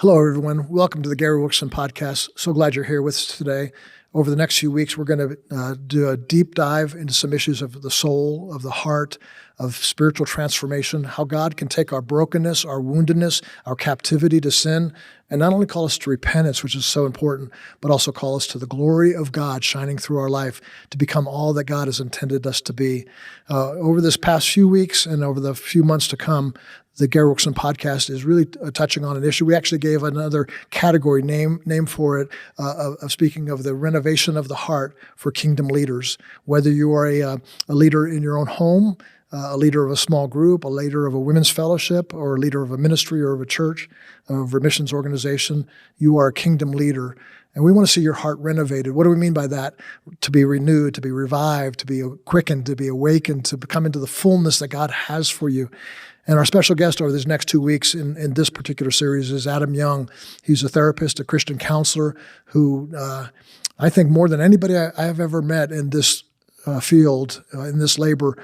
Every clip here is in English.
Hello, everyone. Welcome to the Gary Wilkerson podcast. So glad you're here with us today. Over the next few weeks, we're going to do a deep dive into some issues of the soul, of the heart, of spiritual transformation, how God can take our brokenness, our woundedness, our captivity to sin, and not only call us to repentance, which is so important, but also call us to the glory of God shining through our life to become all that God has intended us to be. Over this past few weeks and over the few months to come, the Gary Wilkerson podcast is really touching on an issue. We actually gave another category name for it, of speaking of the renovation of the heart for kingdom leaders. Whether you are a leader in your own home, a leader of a small group, a leader of a women's fellowship, or a leader of a ministry or of a church, of a missions organization, you are a kingdom leader. And we want to see your heart renovated. What do we mean by that? To be renewed, to be revived, to be quickened, to be awakened, to come into the fullness that God has for you. And our special guest over these next 2 weeks in this particular series is Adam Young. He's a therapist, a Christian counselor who I think more than anybody I have ever met in this field, in this labor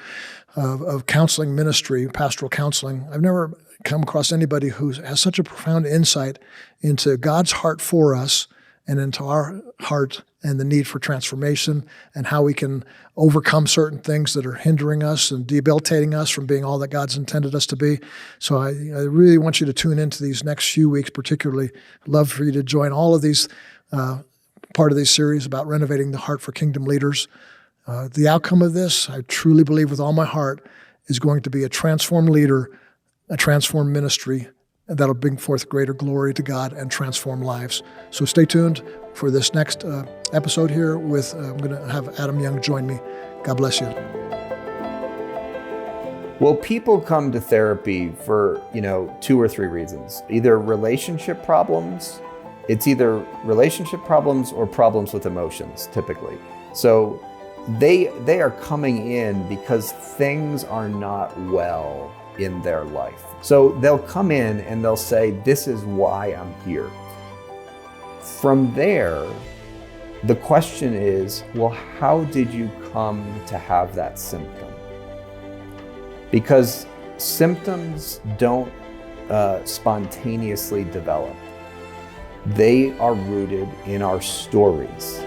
of counseling ministry, pastoral counseling, I've never come across anybody who has such a profound insight into God's heart for us and into our heart and the need for transformation and how we can overcome certain things that are hindering us and debilitating us from being all that God's intended us to be. So I really want you to tune into these next few weeks particularly. I'd love for you to join all of these, part of these series about renovating the heart for kingdom leaders. The outcome of this, I truly believe with all my heart, is going to be a transformed leader, a transformed ministry, and that'll bring forth greater glory to God and transform lives. So stay tuned for this next episode here with, I'm going to have Adam Young join me. God bless you. Well, people come to therapy for, 2 or 3 reasons. Either relationship problems, it's either relationship problems or problems with emotions, typically. So they are coming in because things are not well in their life. So they'll come in and they'll say, this is why I'm here. From there, the question is, well, how did you come to have that symptom? Because symptoms don't spontaneously develop. They are rooted in our stories.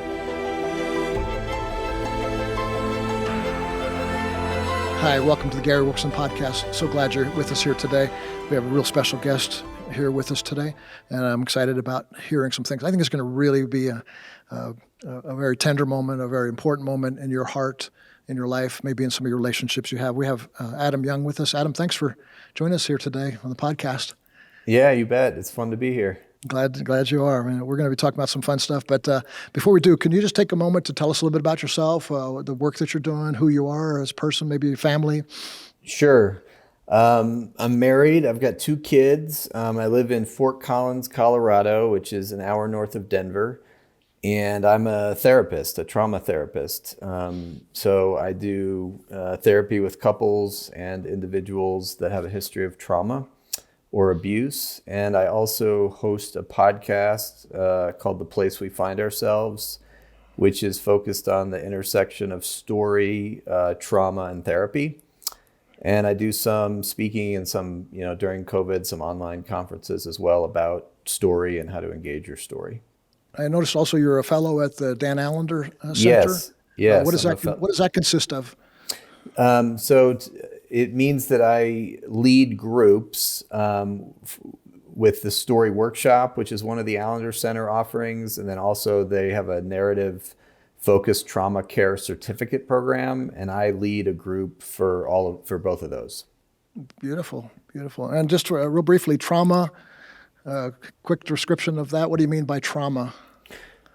Hi, welcome to the Gary Wilkerson podcast. So glad you're with us here today. We have a real special guest here with us today, and I'm excited about hearing some things. I think it's going to really be a very tender moment, a very important moment in your heart, in your life, maybe in some of your relationships you have. We have Adam Young with us. Adam, thanks for joining us here today on the podcast. Yeah, you bet. It's fun to be here. Glad you are. I mean, we're going to be talking about some fun stuff, but before we do, can you just take a moment to tell us a little bit about yourself, the work that you're doing, who you are as a person, maybe your family? Sure. I'm married. I've got 2 kids. I live in Fort Collins, Colorado, which is an hour north of Denver, and I'm a therapist, a trauma therapist. So I do therapy with couples and individuals that have a history of trauma or abuse. And I also host a podcast called The Place We Find Ourselves, which is focused on the intersection of story, trauma, and therapy. And I do some speaking and some, during COVID, some online conferences as well about story and how to engage your story. I noticed also you're a fellow at the Dan Allender Center. Yes. What does that consist of? It means that I lead groups with the Story Workshop, which is one of the Allender Center offerings. And then also they have a narrative-focused trauma care certificate program. And I lead a group for both of those. Beautiful. And just real briefly, trauma, quick description of that. What do you mean by trauma?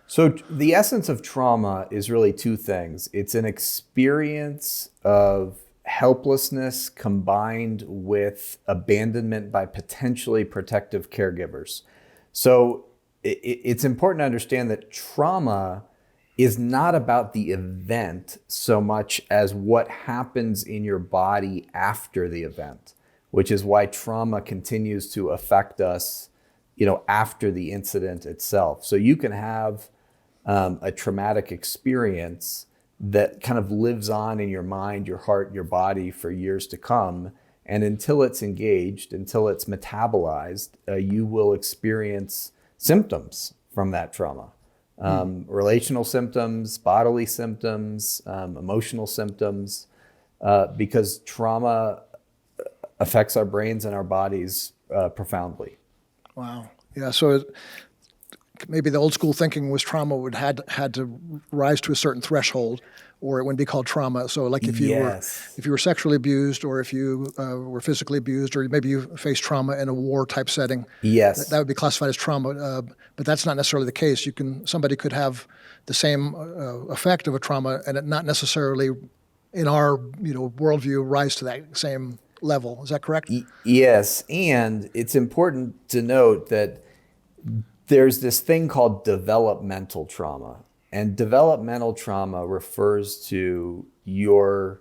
So the essence of trauma is really 2 things. It's an experience of helplessness combined with abandonment by potentially protective caregivers. So it's important to understand that trauma is not about the event so much as what happens in your body after the event, which is why trauma continues to affect us, after the incident itself. So you can have a traumatic experience that kind of lives on in your mind, your heart, your body for years to come. And until it's engaged, until it's metabolized, you will experience symptoms from that trauma. Relational symptoms, bodily symptoms, emotional symptoms, because trauma affects our brains and our bodies profoundly. Wow. Yeah. So maybe the old school thinking was trauma would had to rise to a certain threshold, or it wouldn't be called trauma. So, like if you were sexually abused, or if you were physically abused, or maybe you faced trauma in a war type setting, Yes. that would be classified as trauma. But that's not necessarily the case. Somebody could have the same effect of a trauma, and it not necessarily, in our worldview, rise to that same level. Is that correct? Yes. And it's important to note that there's this thing called developmental trauma. And developmental trauma refers to your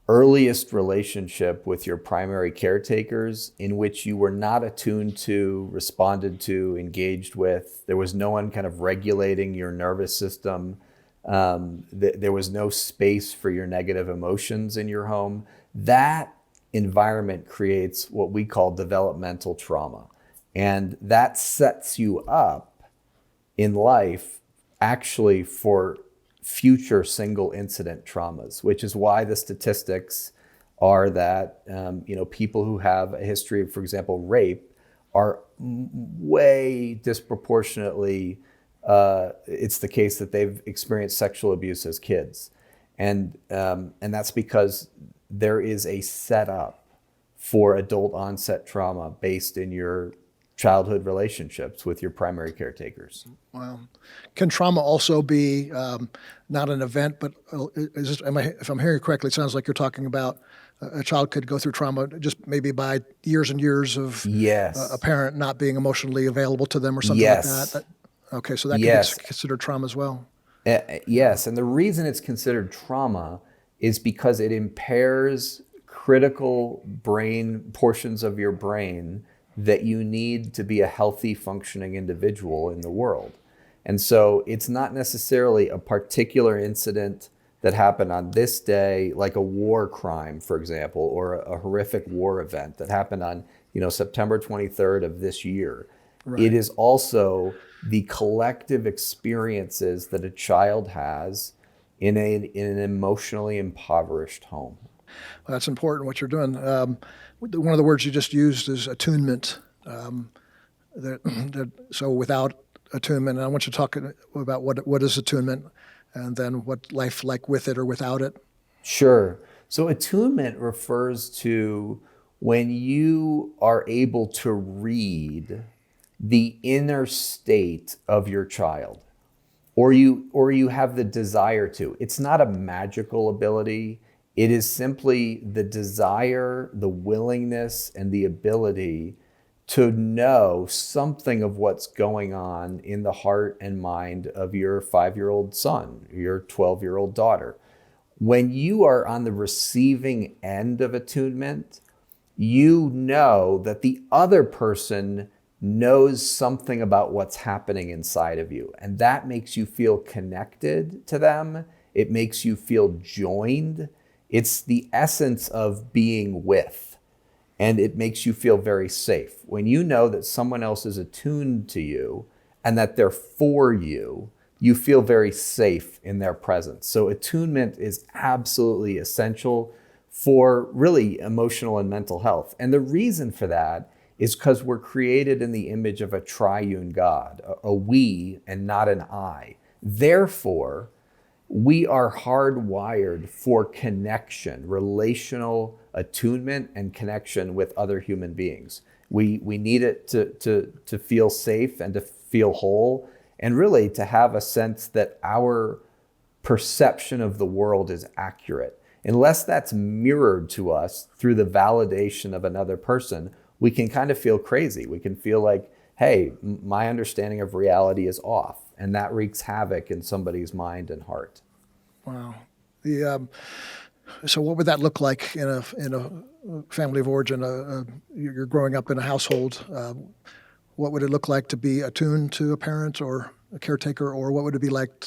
earliest relationship with your primary caretakers in which you were not attuned to, responded to, engaged with. There was no one kind of regulating your nervous system. There was no space for your negative emotions in your home. That environment creates what we call developmental trauma. And that sets you up in life actually for future single incident traumas, which is why the statistics are that people who have a history of, for example, rape are way disproportionately, it's the case that they've experienced sexual abuse as kids. And that's because there is a setup for adult onset trauma based in your childhood relationships with your primary caretakers. Wow. Can trauma also be not an event, but if I'm hearing correctly, it sounds like you're talking about a child could go through trauma just maybe by years and years of Yes. a parent not being emotionally available to them or something Yes. like that. Okay, so that could Yes. be considered trauma as well. Yes, and the reason it's considered trauma is because it impairs critical brain portions of your brain that you need to be a healthy, functioning individual in the world. And so it's not necessarily a particular incident that happened on this day, like a war crime, for example, or a horrific war event that happened on, September 23rd of this year. Right. It is also the collective experiences that a child has in an emotionally impoverished home. Well, that's important what you're doing. One of the words you just used is attunement. So without attunement, and I want you to talk about what is attunement, and then what life like with it or without it. Sure. So attunement refers to when you are able to read the inner state of your child, or you have the desire to. It's not a magical ability. It is simply the desire, the willingness, and the ability to know something of what's going on in the heart and mind of your 5-year-old son, your 12-year-old daughter. When you are on the receiving end of attunement, you know that the other person knows something about what's happening inside of you. And that makes you feel connected to them. It makes you feel joined. It's the essence of being with, and it makes you feel very safe. When you know that someone else is attuned to you and that they're for you, you feel very safe in their presence. So attunement is absolutely essential for really emotional and mental health. And the reason for that is because we're created in the image of a triune God, a we and not an I. Therefore, we are hardwired for connection, relational attunement and connection with other human beings. We need it to feel safe and to feel whole, and really to have a sense that our perception of the world is accurate. Unless that's mirrored to us through the validation of another person, we can kind of feel crazy. We can feel like, hey, my understanding of reality is off. And that wreaks havoc in somebody's mind and heart. Wow. So what would that look like in a family of origin? You're growing up in a household. What would it look like to be attuned to a parent or a caretaker, or what would it be like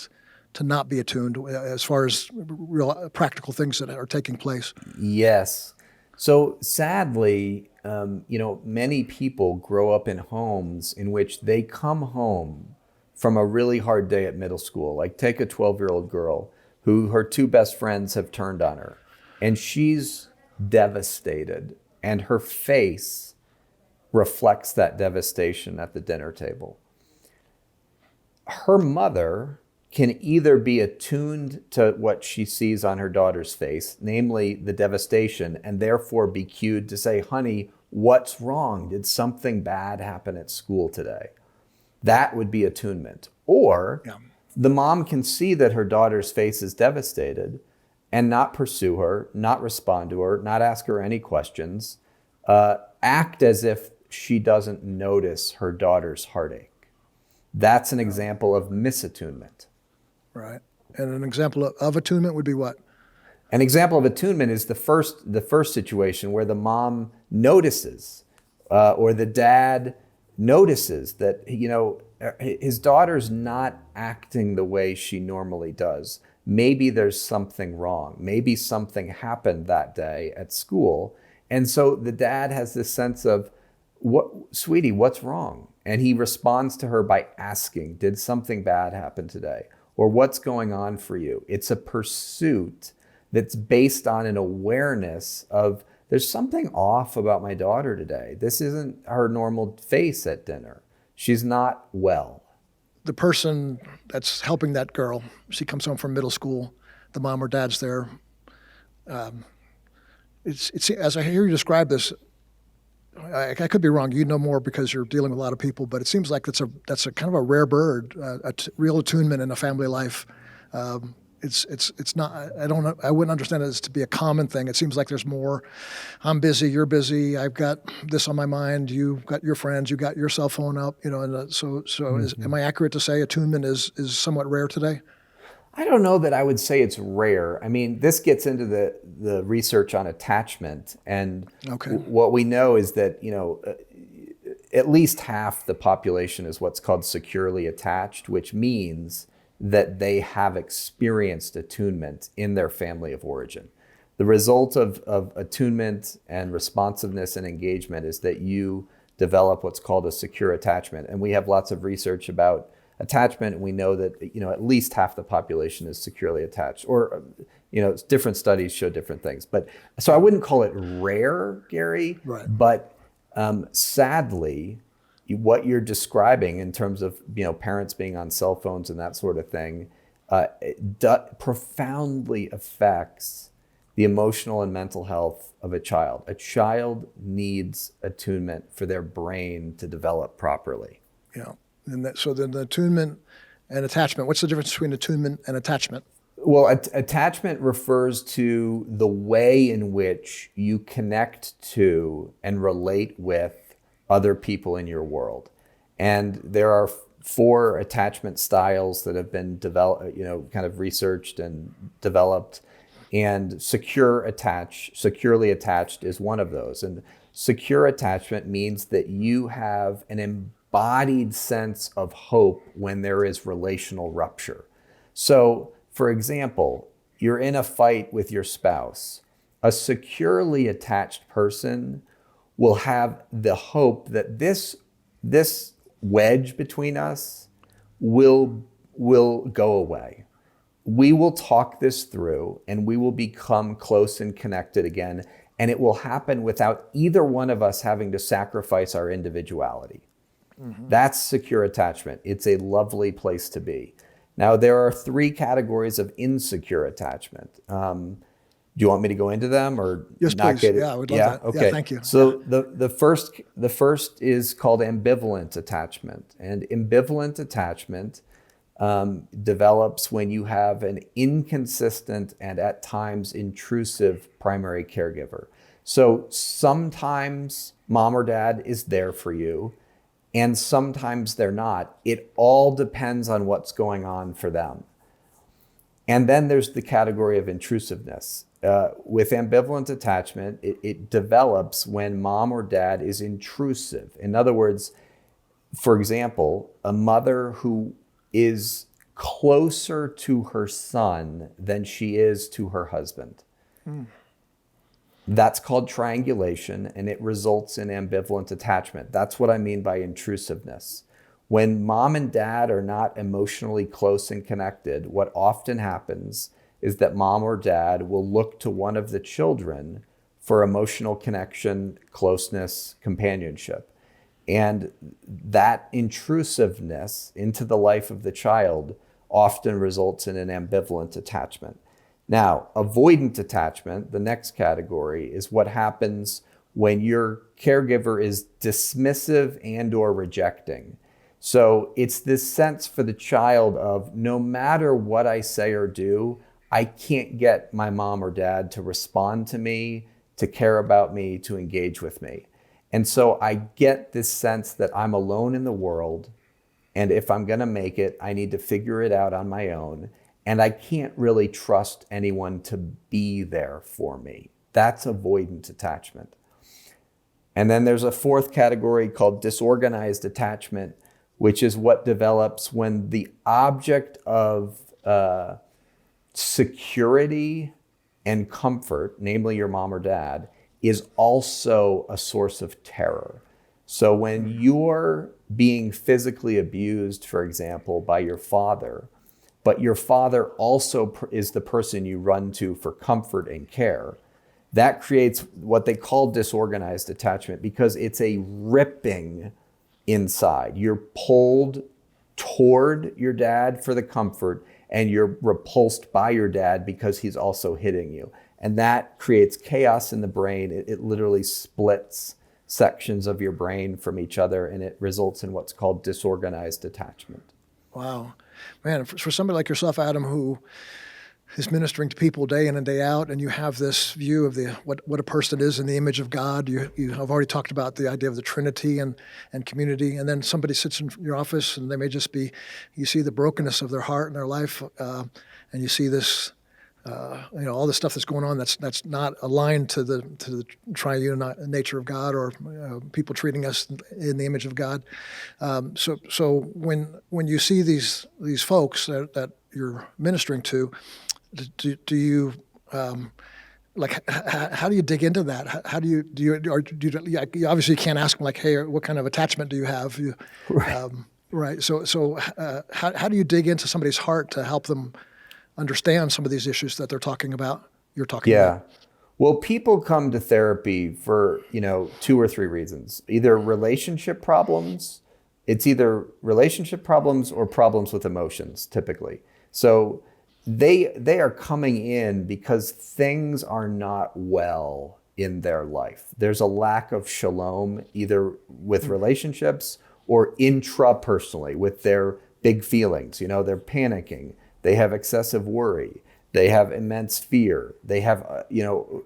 to not be attuned as far as real practical things that are taking place? Yes. So sadly, many people grow up in homes in which they come home from a really hard day at middle school. Like take a 12-year-old girl who her two best friends have turned on her, and she's devastated, and her face reflects that devastation at the dinner table. Her mother can either be attuned to what she sees on her daughter's face, namely the devastation, and therefore be cued to say, honey, what's wrong? Did something bad happen at school today? That would be attunement. Or the mom can see that her daughter's face is devastated and not pursue her, not respond to her, not ask her any questions, act as if she doesn't notice her daughter's heartache. That's an example of misattunement. Right. And an example of attunement would be what? An example of attunement is the first situation where the mom notices or the dad notices that his daughter's not acting the way she normally does. Maybe there's something wrong. Maybe something happened that day at school. And so the dad has this sense of, sweetie, what's wrong? And he responds to her by asking, did something bad happen today? Or what's going on for you? It's a pursuit that's based on an awareness of there's something off about my daughter today. This isn't her normal face at dinner. She's not well. The person that's helping that girl, she comes home from middle school, the mom or dad's there. It's as I hear you describe this, I could be wrong. You know more because you're dealing with a lot of people, but it seems like that's a kind of a rare bird, real attunement in a family life. It's not. I wouldn't understand it as to be a common thing. It seems like there's more. I'm busy. You're busy. I've got this on my mind. You've got your friends. You got your cell phone up. And am I accurate to say attunement is somewhat rare today? I don't know that I would say it's rare. I mean, this gets into the research on attachment, and what we know is that at least half the population is what's called securely attached, which means that they have experienced attunement in their family of origin. The result of attunement and responsiveness and engagement is that you develop what's called a secure attachment, and we have lots of research about attachment, and we know that at least half the population is securely attached, or different studies show different things. But so I wouldn't call it rare, Gary. Right. But sadly, what you're describing in terms of parents being on cell phones and that sort of thing profoundly affects the emotional and mental health of a child. A child needs attunement for their brain to develop properly. Yeah. So then the attunement and attachment, what's the difference between attunement and attachment? Well, attachment refers to the way in which you connect to and relate with other people in your world. And there are 4 attachment styles that have been developed, kind of researched and developed. And securely attached is one of those. And secure attachment means that you have an embodied sense of hope when there is relational rupture. So, for example, you're in a fight with your spouse. A securely attached person will have the hope that this wedge between us will go away. We will talk this through and we will become close and connected again, and it will happen without either one of us having to sacrifice our individuality. Mm-hmm. That's secure attachment. It's a lovely place to be. Now, there are 3 categories of insecure attachment. Do you want me to go into them or yes, not please. get it? Yeah, I would love that. Okay. Yeah, thank you. So the first is called ambivalent attachment. And ambivalent attachment develops when you have an inconsistent and at times intrusive primary caregiver. So sometimes mom or dad is there for you, and sometimes they're not. It all depends on what's going on for them. And then there's the category of intrusiveness. With ambivalent attachment, it develops when mom or dad is intrusive. In other words, for example, a mother who is closer to her son than she is to her husband. That's called triangulation, and it results in ambivalent attachment. That's what I mean by intrusiveness. When mom and dad are not emotionally close and connected, what often happens is that mom or dad will look to one of the children for emotional connection, closeness, companionship. And that intrusiveness into the life of the child often results in an ambivalent attachment. Now, avoidant attachment, the next category, is what happens when your caregiver is dismissive and or rejecting. So it's this sense for the child of no matter what I say or do, I can't get my mom or dad to respond to me, to care about me, to engage with me. And so I get this sense that I'm alone in the world, and if I'm going to make it, I need to figure it out on my own. And I can't really trust anyone to be there for me. That's avoidant attachment. And then there's a fourth category called disorganized attachment, which is what develops when the object of security and comfort, namely your mom or dad, is also a source of terror. So when you're being physically abused, for example, by your father, but your father also is the person you run to for comfort and care, that creates what they call disorganized attachment because it's a ripping inside. You're pulled toward your dad for the comfort, and you're repulsed by your dad because he's also hitting you. And that creates chaos in the brain. It literally splits sections of your brain from each other, and it results in what's called disorganized attachment. Wow. Man, for somebody like yourself, Adam, who is ministering to people day in and day out, and you have this view of what a person is in the image of God. You have already talked about the idea of the Trinity and community, and then somebody sits in your office and they may just be, you see the brokenness of their heart and their life, and you see this, all the stuff that's going on that's not aligned to the triune nature of God, or people treating us in the image of God. So when you see these folks that you're ministering to, do you how do you dig into that? How do you you obviously can't ask them like, hey, what kind of attachment do you have? Right. Right. So how do you dig into somebody's heart to help them understand some of these issues that they're talking about? You're talking about. Yeah. Well, people come to therapy for, 2 or 3 reasons. Either relationship problems, it's either relationship problems or problems with emotions, typically. So they are coming in because things are not well in their life. There's a lack of shalom, either with relationships or intrapersonally with their big feelings. They're panicking. They have excessive worry. They have immense fear. They have,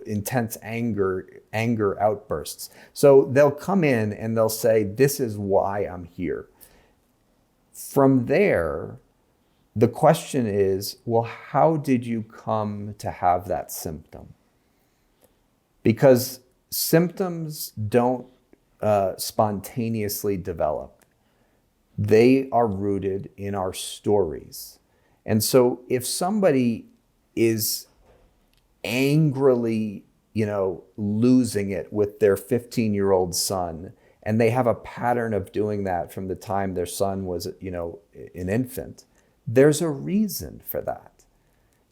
intense anger outbursts. So they'll come in and they'll say, this is why I'm here. From there, the question is, well, how did you come to have that symptom? Because symptoms don't spontaneously develop. They are rooted in our stories. And so if somebody is angrily, losing it with their 15-year-old son, and they have a pattern of doing that from the time their son was, an infant, there's a reason for that.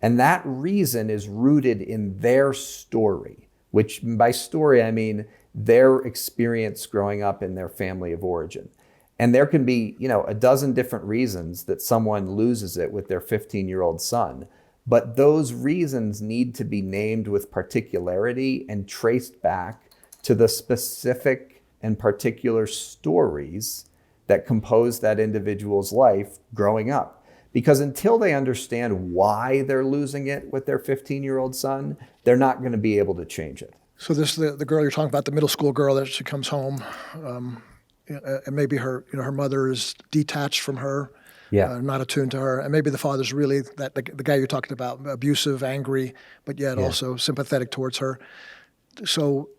And that reason is rooted in their story, which by story, I mean their experience growing up in their family of origin. And there can be, a dozen different reasons that someone loses it with their 15-year-old son. But those reasons need to be named with particularity and traced back to the specific and particular stories that compose that individual's life growing up. Because until they understand why they're losing it with their 15-year-old son, they're not going to be able to change it. So the girl you're talking about, the middle school girl that she comes home, and maybe her mother is detached from her, not attuned to her, and maybe the father's really the guy you're talking about, abusive, angry, but yet also sympathetic towards her. So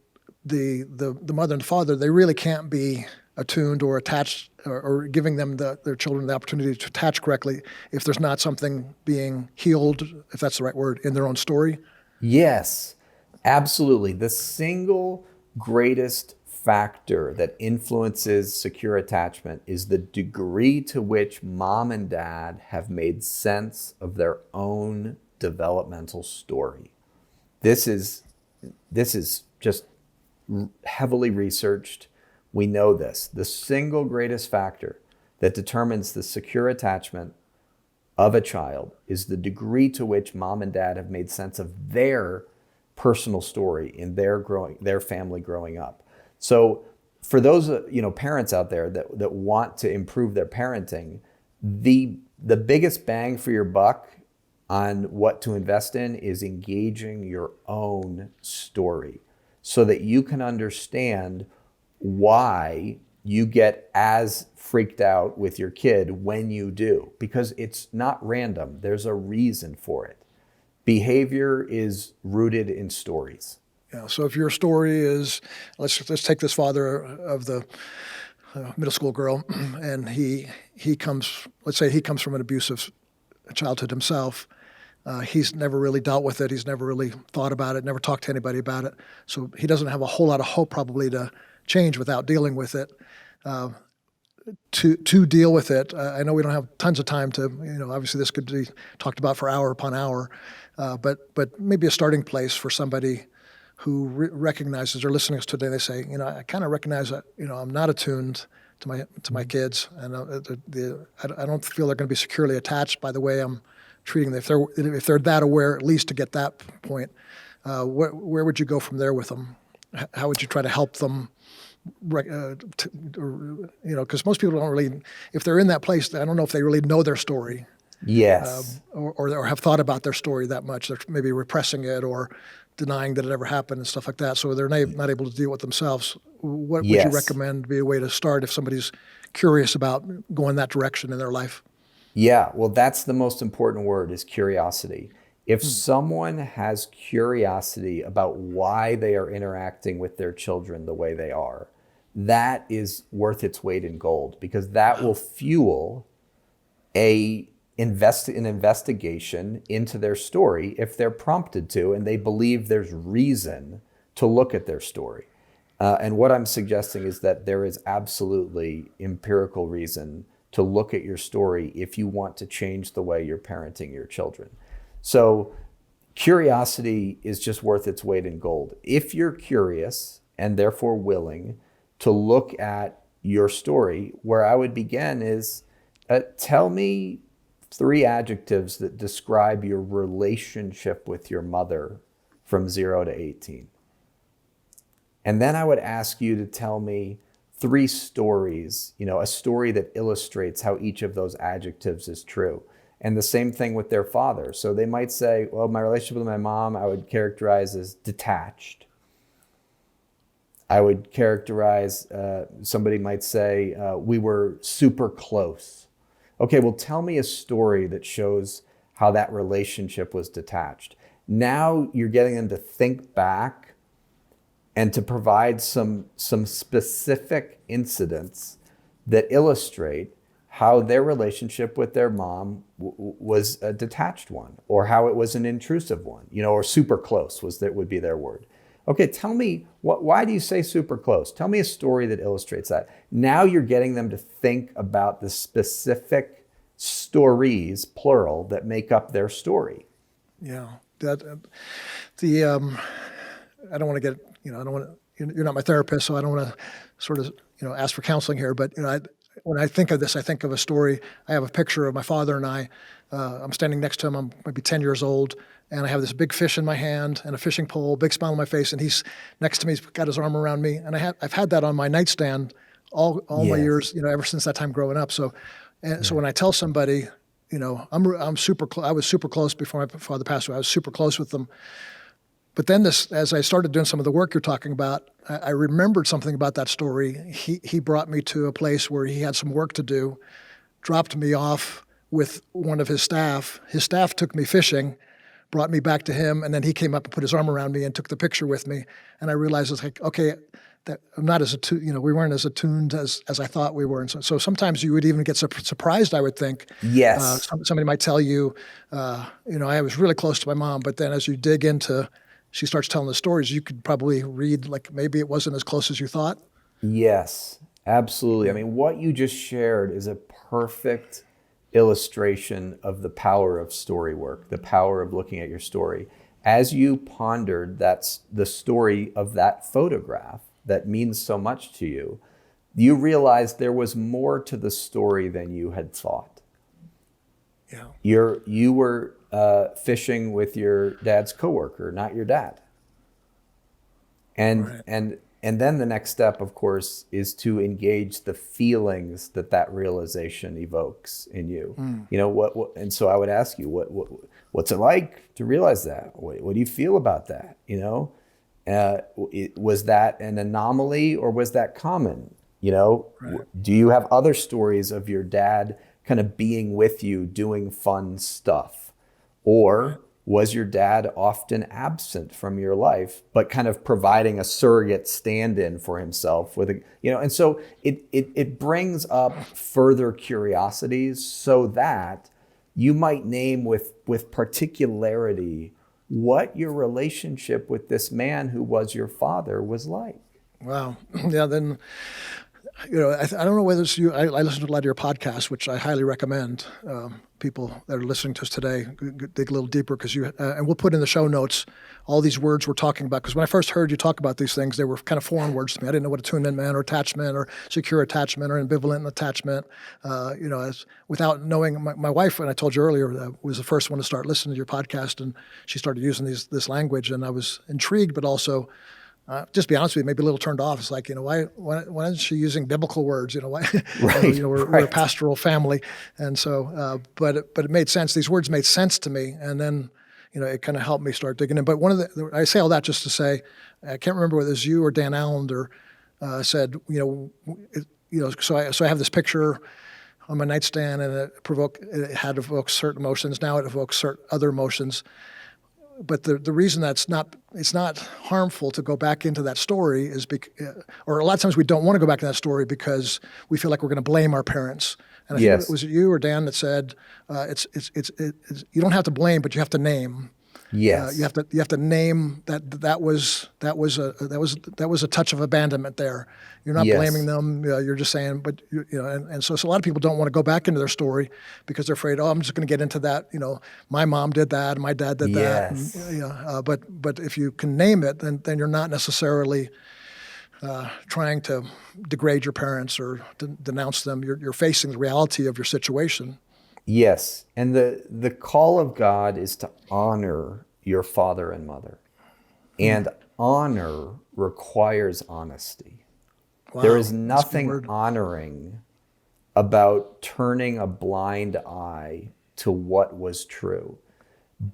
the mother and the father, they really can't be attuned or attached, or giving them their children the opportunity to attach correctly if there's not something being healed, if that's the right word, in their own story. Yes. Absolutely. The single greatest factor that influences secure attachment is the degree to which mom and dad have made sense of their own developmental story. This is just heavily researched. We know this. The single greatest factor that determines the secure attachment of a child is the degree to which mom and dad have made sense of their personal story in their family growing up. So for those parents out there that want to improve their parenting, the biggest bang for your buck on what to invest in is engaging your own story so that you can understand why you get as freaked out with your kid when you do, because it's not random. There's a reason for it. Behavior is rooted in stories. Yeah. So if your story is, let's take this father of the middle school girl, and he comes, let's say he comes from an abusive childhood himself. He's never really dealt with it. He's never really thought about it, never talked to anybody about it. So he doesn't have a whole lot of hope probably to change without dealing with it. To deal with it, I know we don't have tons of time to, obviously this could be talked about for hour upon hour, but maybe a starting place for somebody who recognizes or listening to us today. They say, I kind of recognize that, I'm not attuned to my kids, and I don't feel they're going to be securely attached by the way I'm treating them. If they're that aware, at least to get that point, where would you go from there with them? How would you try to help them? Because most people don't really, if they're in that place, I don't know if they really know their story. Yes. Or have thought about their story that much. They're maybe repressing it or denying that it ever happened and stuff like that. So they're not able to deal with themselves. What would you recommend be a way to start if somebody's curious about going that direction in their life? Yeah, well, that's the most important word, is curiosity. If someone has curiosity about why they are interacting with their children the way they are, that is worth its weight in gold, because that will fuel an investigation into their story if they're prompted to, and they believe there's reason to look at their story. And what I'm suggesting is that there is absolutely empirical reason to look at your story if you want to change the way you're parenting your children. So curiosity is just worth its weight in gold. If you're curious and therefore willing to look at your story, where I would begin is, tell me 3 adjectives that describe your relationship with your mother from 0 to 18. And then I would ask you to tell me 3 stories, a story that illustrates how each of those adjectives is true. And the same thing with their father. So they might say, well, my relationship with my mom, I would characterize as detached. I would characterize, somebody might say, we were super close. Okay, well, tell me a story that shows how that relationship was detached. Now you're getting them to think back and to provide some specific incidents that illustrate how their relationship with their mom was a detached one, or how it was an intrusive one, or super close would be their word. Okay, tell me, why do you say super close? Tell me a story that illustrates that. Now you're getting them to think about the specific stories, plural, that make up their story. Yeah, I don't want to get, I don't want to, you're not my therapist, so I don't want to sort of, ask for counseling here, but, when I think of this, I think of a story. I have a picture of my father and I. I'm standing next to him. I'm maybe 10 years old, and I have this big fish in my hand and a fishing pole, big smile on my face, and he's next to me. He's got his arm around me, and I've had that on my nightstand all my years, ever since that time growing up. So when I tell somebody, I'm super close. I was super close before my father passed away. I was super close with them. But then as I started doing some of the work you're talking about, I remembered something about that story. He brought me to a place where he had some work to do, dropped me off with one of his staff. His staff took me fishing, brought me back to him, and then he came up and put his arm around me and took the picture with me. And I realized, it's like, okay, that I'm not as attuned, we weren't as attuned as I thought we were. And so sometimes you would even get surprised, I would think. Yes. Somebody might tell you, I was really close to my mom, but then as you dig into she starts telling the stories, you could probably read like maybe it wasn't as close as you thought. Yes, absolutely. I mean, what you just shared is a perfect illustration of the power of story work, the power of looking at your story. As you pondered that's the story of that photograph that means so much to you, you realized there was more to the story than you had thought. Yeah. You were fishing with your dad's coworker, not your dad. And Right. and then the next step, of course, is to engage the feelings that realization evokes in you. You know what and so I would ask you, what's it like to realize that? What do you feel about that? You know, was that an anomaly or was that common? You know, Right. do you have other stories of your dad kind of being with you doing fun stuff? Right. Or was your dad often absent from your life, but kind of providing a surrogate stand-in for himself with a, you know, and so it brings up further curiosities so that you might name with particularity what your relationship with this man who was your father was like. Wow. Yeah. Then, I don't know whether it's you. I listen to a lot of your podcasts, which I highly recommend. People that are listening to us today dig a little deeper because and we'll put in the show notes all these words we're talking about. Because when I first heard you talk about these things, they were kind of foreign words to me. I didn't know what attunement meant, or attachment, or secure attachment, or ambivalent attachment. As without knowing, my wife, when I told you earlier, was the first one to start listening to your podcast, and she started using this language, and I was intrigued, but also. Just be honest with you, maybe a little turned off. It's like, why isn't she using biblical words? Why? Right, We're a right. pastoral family, and so, but it made sense. These words made sense to me, and then, it kind of helped me start digging in. But I say all that just to say, I can't remember whether it was you or Dan Allender said, so I have this picture on my nightstand, and it had evoked certain emotions. Now it evokes certain other emotions. But the reason it's not harmful to go back into that story is or a lot of times we don't want to go back to that story because we feel like we're going to blame our parents. And I think Yes. was it you or Dan that said it's you don't have to blame, but you have to name. Yes. You have to name that was a touch of abandonment there. You're not blaming Yes. them. You're just saying, but and so a lot of people don't want to go back into their story because they're afraid. Oh, I'm just going to get into that. My mom did that, and my dad did that. And, Yes. but if you can name it, then you're not necessarily trying to degrade your parents or denounce them. You're facing the reality of your situation. Yes. And the call of God is to honor your father and mother. And honor requires honesty. Wow, There is that's a good nothing word. honoring about turning a blind eye to what was true.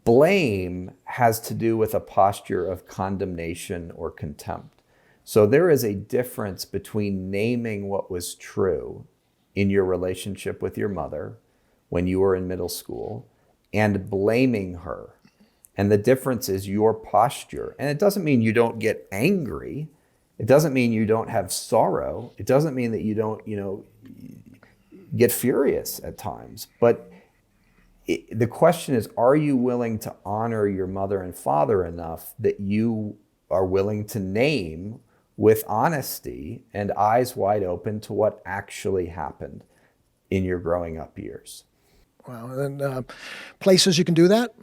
Blame has to do with a posture of condemnation or contempt. So there is a difference between naming what was true in your relationship with your mother when you were in middle school and blaming her. And the difference is your posture. And it doesn't mean you don't get angry. It doesn't mean you don't have sorrow. It doesn't mean that you don't, get furious at times. But the question is, are you willing to honor your mother and father enough that you are willing to name with honesty and eyes wide open to what actually happened in your growing up years? Wow, and places you can do that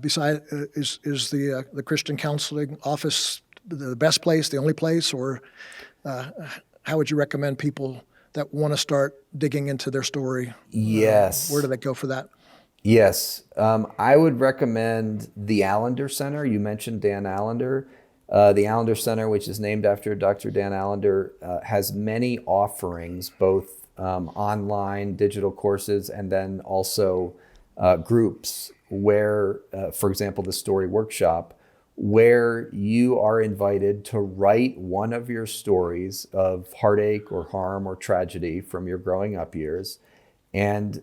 beside is the Christian counseling office the best place, the only place, or how would you recommend people that want to start digging into their story? Yes. Where do they go for that? Yes. I would recommend the Allender Center. You mentioned Dan Allender. The Allender Center, which is named after Dr. Dan Allender, has many offerings, both online digital courses and then also groups where, for example, the Story Workshop, where you are invited to write one of your stories of heartache or harm or tragedy from your growing up years, and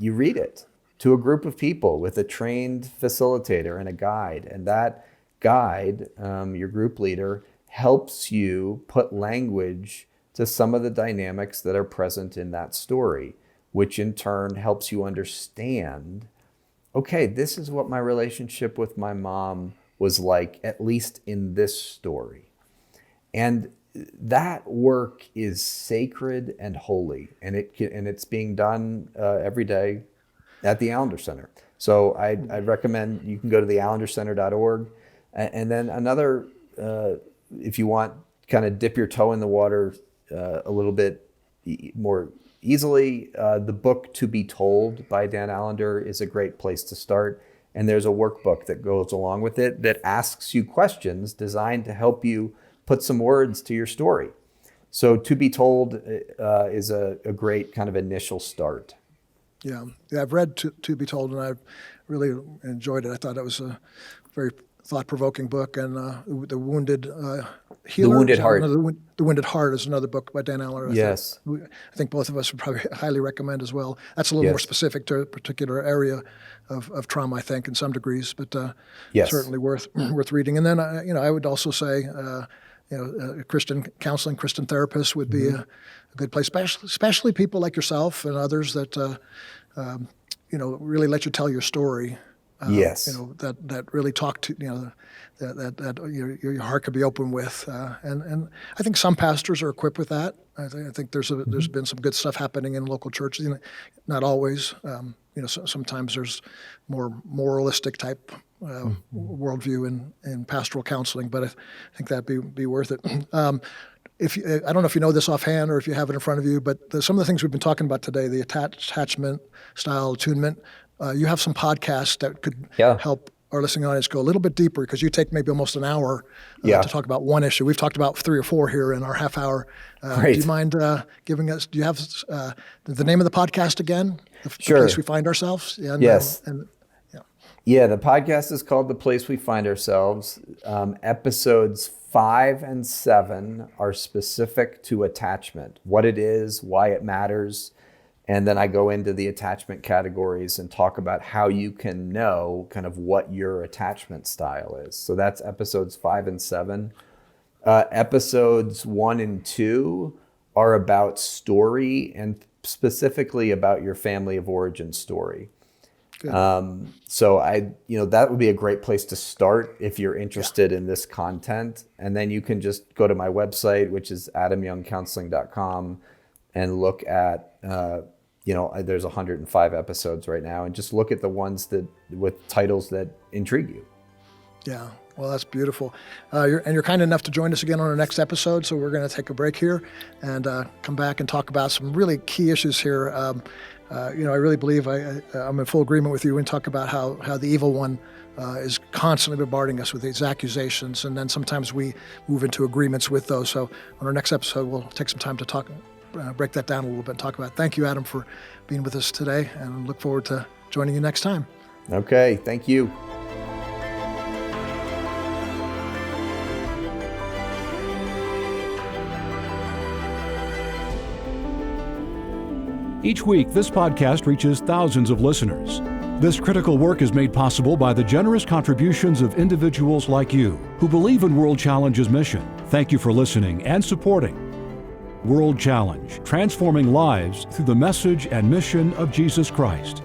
you read it to a group of people with a trained facilitator and a guide. And that guide, your group leader, helps you put language to some of the dynamics that are present in that story, which in turn helps you understand, okay, this is what my relationship with my mom was like, at least in this story. And that work is sacred and holy, and it's being done every day at the Allender Center. So I'd recommend you can go to theallendercenter.org. And then another, if you want, kind of dip your toe in the water a little bit more easily, the book To Be Told by Dan Allender is a great place to start. And there's a workbook that goes along with it that asks you questions designed to help you put some words to your story. So To Be Told is a great kind of initial start. Yeah, I've read to Be Told, and I've really enjoyed it. I thought it was a very thought-provoking book, and The Wounded Healer. The Wounded Heart. The Wounded Heart is another book by Dan Allender. Yes. I think both of us would probably highly recommend as well. That's a little more specific to a particular area of trauma, I think, in some degrees, but certainly worth reading. And then, I would also say, a Christian counseling, Christian therapist would be a good place, especially people like yourself and others that, really let you tell your story. Yes. That really talk to, that your heart could be open with. And I think some pastors are equipped with that. I think there's been some good stuff happening in local churches. Not always. Sometimes there's more moralistic type worldview in pastoral counseling, but I think that'd be worth it. I don't know if you know this offhand or if you have it in front of you, but some of the things we've been talking about today, the attachment style, attunement, you have some podcasts that could help our listening audience go a little bit deeper, because you take maybe almost an hour to talk about one issue. We've talked about 3 or 4 here in our half hour. Great. Do you mind giving us, do you have the name of the podcast again? Sure. The Place We Find Ourselves? And, yes. Yeah, the podcast is called The Place We Find Ourselves. Episodes 5 and 7 are specific to attachment, what it is, why it matters. And then I go into the attachment categories and talk about how you can know kind of what your attachment style is. So that's episodes 5 and 7. Episodes 1 and 2 are about story, and specifically about your family of origin story. So that would be a great place to start if you're interested in this content. And then you can just go to my website, which is adamyoungcounseling.com, and look at, there's 105 episodes right now, and just look at the ones with titles that intrigue you. Yeah. Well, that's beautiful. You're kind enough to join us again on our next episode. So we're going to take a break here and come back and talk about some really key issues here. I really believe I'm in full agreement with you when you talk about how the evil one is constantly bombarding us with these accusations, and then sometimes we move into agreements with those. So on our next episode, we'll take some time to talk, break that down a little bit and talk about it. Thank you, Adam, for being with us today, and look forward to joining you next time. Okay, thank you. Each week, this podcast reaches thousands of listeners. This critical work is made possible by the generous contributions of individuals like you who believe in World Challenge's mission. Thank you for listening and supporting World Challenge, transforming lives through the message and mission of Jesus Christ.